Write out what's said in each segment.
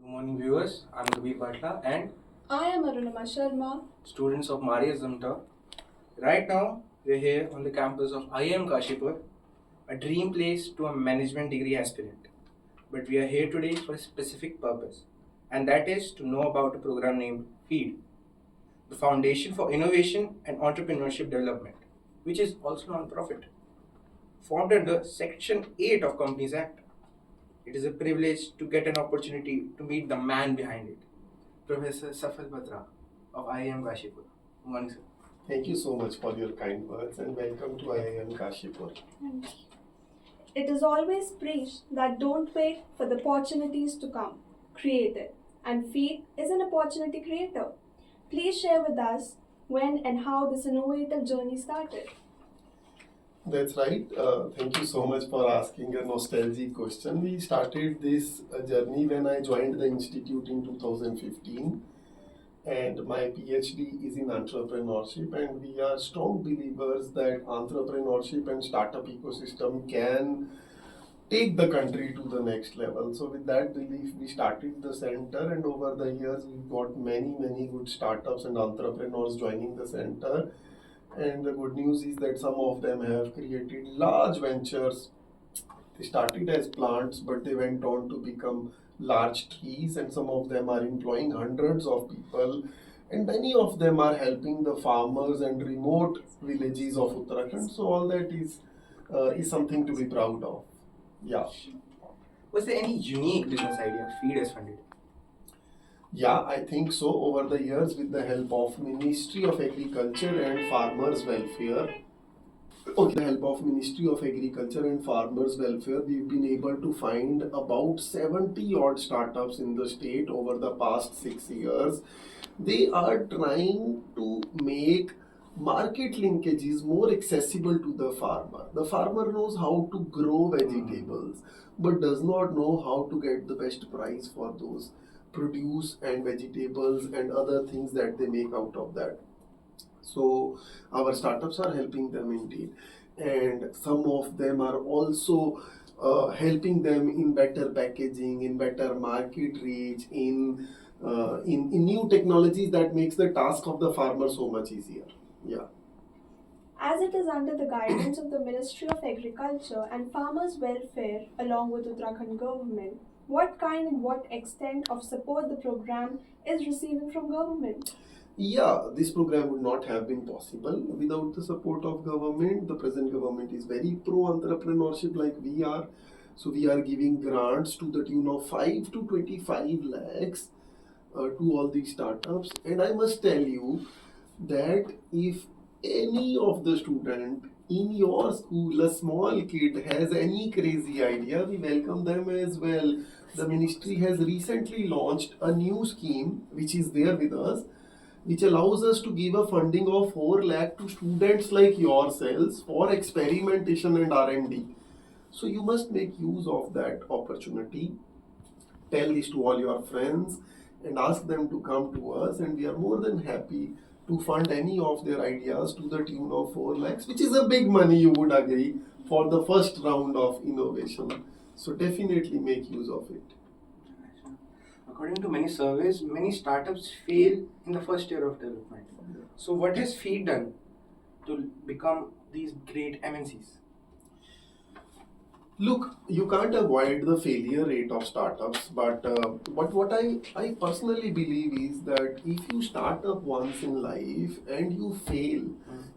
Good morning, viewers. I'm Batra and I am Arunima Sharma. students of Maria Zamta. Right now, we're here on the campus of IIM Kashipur, a dream place to a management degree aspirant. But we are here today for a specific purpose, and that is to know about a program named FIED, the Foundation for Innovation and Entrepreneurship Development, which is also non-profit, formed under Section 8 of Companies Act. It is a privilege to get an opportunity to meet the man behind it, Professor Safal Batra of IIM Kashipur. Good morning, sir. Thank you so much for your kind words and welcome to IIM Kashipur. It is always preached that don't wait for the opportunities to come, create it. And FIED is an opportunity creator. Please share with us when and how this innovative journey started. That's right. Thank you so much for asking a nostalgic question. We started this journey when I joined the institute in 2015, and my PhD is in entrepreneurship, and we are strong believers that entrepreneurship and startup ecosystem can take the country to the next level. So with that belief, we started the center, and over the years, we've got many good startups and entrepreneurs joining the center. And the good news is that some of them have created large ventures. They started as plants, but they went on to become large trees, and some of them are employing hundreds of people. And many of them are helping the farmers and remote villages of Uttarakhand. So all that is something to be proud of. Yeah. Was there any unique business idea FIED has funded? Yeah, I think so. Over the years, with the help of Ministry of Agriculture and Farmers Welfare, with the help of Ministry of Agriculture and Farmers Welfare, we've been able to find about 70 odd startups in the state over the past 6 years. They are trying to make market linkages more accessible to the farmer. The farmer knows how to grow vegetables, but does not know how to get the best price for those produce and vegetables and other things that they make out of that. So our startups are helping them indeed, and some of them are also helping them in better packaging, in better market reach, in new technologies that makes the task of the farmer so much easier. Yeah. As it is under the guidance of the Ministry of Agriculture and Farmers Welfare along with Uttarakhand government, what kind and what extent of support the program is receiving from government? Yeah, this program would not have been possible without the support of government. The present government is very pro-entrepreneurship like we are. So we are giving grants to the tune of 5 to 25 lakhs to all these startups. And I must tell you that if any of the student in your school, a small kid, has any crazy idea, we welcome them as well. The ministry has recently launched a new scheme which is there with us, which allows us to give a funding of 4 lakh to students like yourselves for experimentation and R&D. So you must make use of that opportunity. Tell this to all your friends and ask them to come to us, and we are more than happy to fund any of their ideas to the tune of 4 lakhs, which is a big money, you would agree, for the first round of innovation. So definitely make use of it. According to many surveys, many startups fail in the first year of development. So, what has FIED done to become these great MNCs? Look, you can't avoid the failure rate of startups, but what I personally believe is that if you start up once in life and you fail,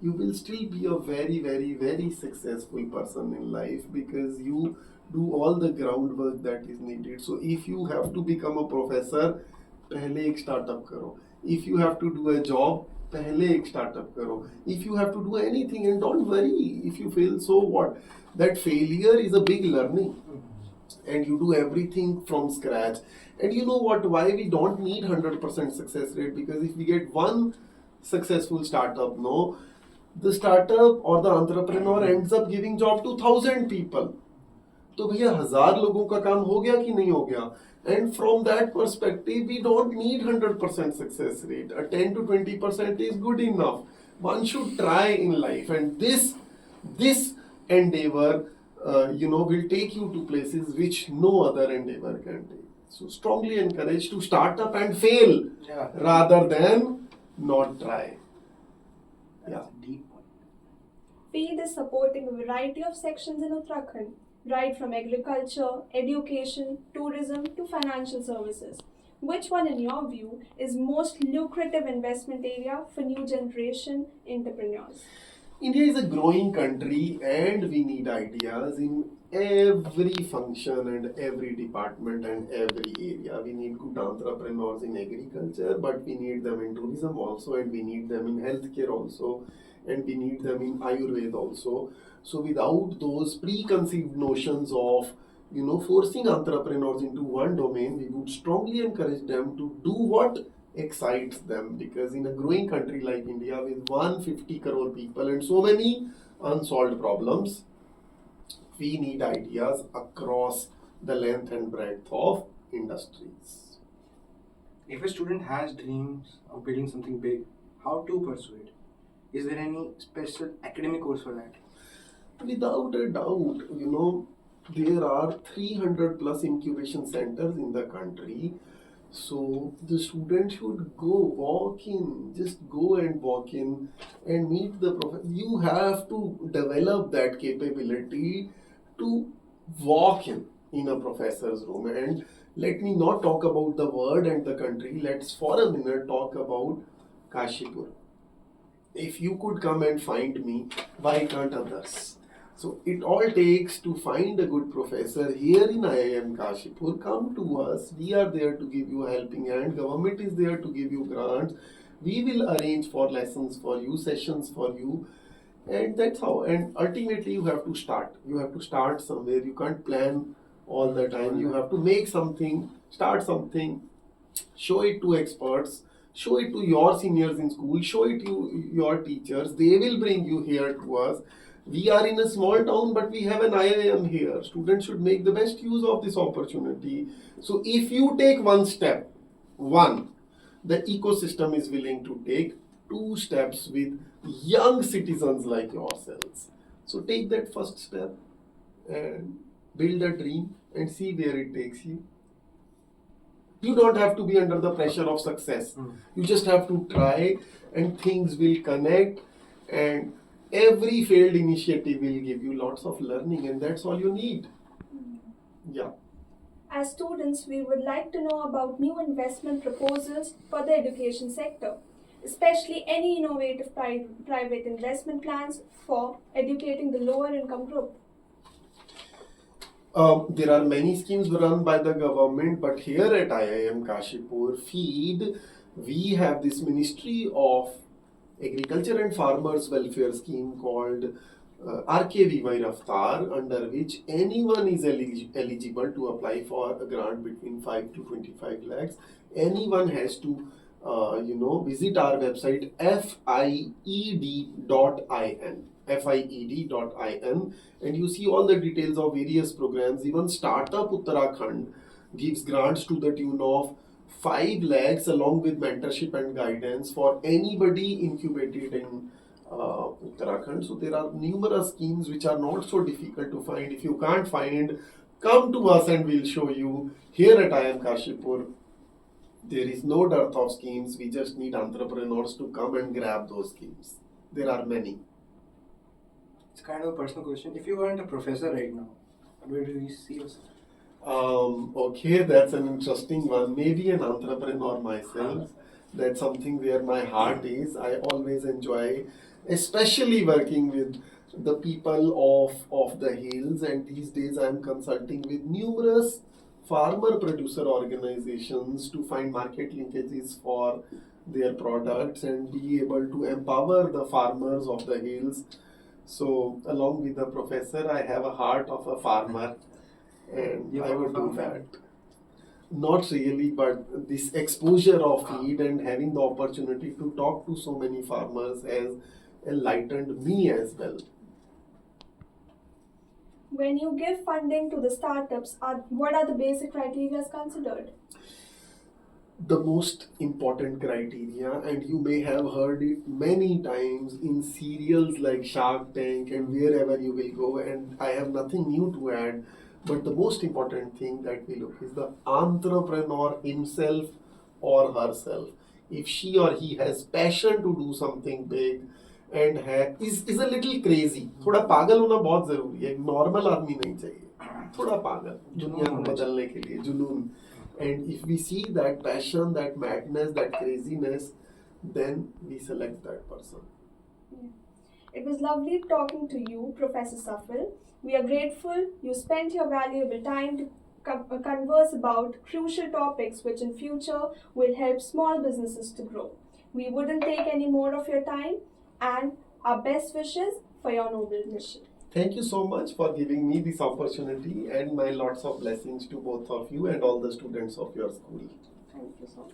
you will still be a very successful person in life because you do all the groundwork that is needed. So if you have to become a professor, पहले एक startup करो. If you have to do a job, पहले एक startup करो. If you have to do anything, and don't worry if you fail, so what? That failure is a big learning, and you do everything from scratch. And you know what? Why we don't need 100% success rate? Because if we get one successful startup, no, the startup or the entrepreneur ends up giving job to 1,000 people. तो भैया 1,000 लोगों का काम हो गया कि नहीं हो गया? And from that perspective, we don't need 100% success rate. A 10 to 20% is good enough. One should try in life, and this endeavor, will take you to places which no other endeavor can take. So strongly encourage to start up and fail Yeah. rather than not try. That's a deep point. FIED is supporting a variety of sections in Uttarakhand, right from agriculture, education, tourism to financial services. Which one, in your view, is most lucrative investment area for new generation entrepreneurs? India is a growing country and we need ideas in every function and every department and every area. We need good entrepreneurs in agriculture, but we need them in tourism also, and we need them in healthcare also, and we need them in Ayurveda also. So without those preconceived notions of forcing entrepreneurs into one domain, we would strongly encourage them to do what excites them, because in a growing country like India with 150 crore people and so many unsolved problems, we need ideas across the length and breadth of industries. If a student has dreams of building something big, how to pursue it? Is there any special academic course for that? Without a doubt, there are 300 plus incubation centers in the country. So the student should just go and walk in and meet the professor. You have to develop that capability to walk in a professor's room. And let me not talk about the word and the country. Let's for a minute talk about Kashipur. If you could come and find me, why can't others? So it all takes to find a good professor here in IIM Kashipur. Come to us. We are there to give you a helping hand. Government is there to give you grants. We will arrange for lessons for you, sessions for you. And that's how. And ultimately you have to start. You have to start somewhere. You can't plan all the time. You have to make something, start something, show it to experts, show it to your seniors in school, show it to your teachers. They will bring you here to us. We are in a small town, but we have an IIM here. Students should make the best use of this opportunity. So if you take one step, the ecosystem is willing to take 2 steps with young citizens like yourselves. So take that first step and build a dream and see where it takes you. You don't have to be under the pressure of success. You just have to try and things will connect, and every failed initiative will give you lots of learning, and that's all you need. Yeah. As students, we would like to know about new investment proposals for the education sector, especially any innovative private investment plans for educating the lower income group. There are many schemes run by the government, but here at IIM Kashipur, FIED, we have this Ministry of Agriculture and Farmers Welfare Scheme called RKVY Raftar, under which anyone is eligible to apply for a grant between 5 to 25 lakhs. Anyone has to visit our website FIED.in, and you see all the details of various programs. Even Startup Uttarakhand gives grants to the tune of 5 lakhs along with mentorship and guidance for anybody incubated in Uttarakhand. So there are numerous schemes which are not so difficult to find. If you can't find, come to us and we'll show you. Here at IIM Kashipur, there is no dearth of schemes. We just need entrepreneurs to come and grab those schemes. There are many. It's kind of a personal question. If you weren't a professor right now, where do you see yourself? Okay, that's an interesting one. Maybe an entrepreneur myself. That's something where my heart is. I always enjoy, especially working with the people of the hills. And these days I'm consulting with numerous farmer producer organizations to find market linkages for their products and be able to empower the farmers of the hills. So along with the professor, I have a heart of a farmer. And I would do that. Not really, but this exposure of FIED and having the opportunity to talk to so many farmers has enlightened me as well. When you give funding to the startups, what are the basic criteria considered? The most important criteria, and you may have heard it many times in serials like Shark Tank and wherever you will go, and I have nothing new to add. But the most important thing that we look is the entrepreneur himself or herself. If she or he has passion to do something big and is a little crazy, थोड़ा पागल होना बहुत जरूरी है. एक normal आदमी नहीं चाहिए, थोड़ा पागल दुनिया को बदलने के लिए, जुनून. And if we see that passion, that madness, that craziness, then we select that person. It was lovely talking to you, Professor Safal. We are grateful you spent your valuable time to converse about crucial topics which in future will help small businesses to grow. We wouldn't take any more of your time and our best wishes for your noble mission. Thank you so much for giving me this opportunity, and my lots of blessings to both of you and all the students of your school. Thank you so much.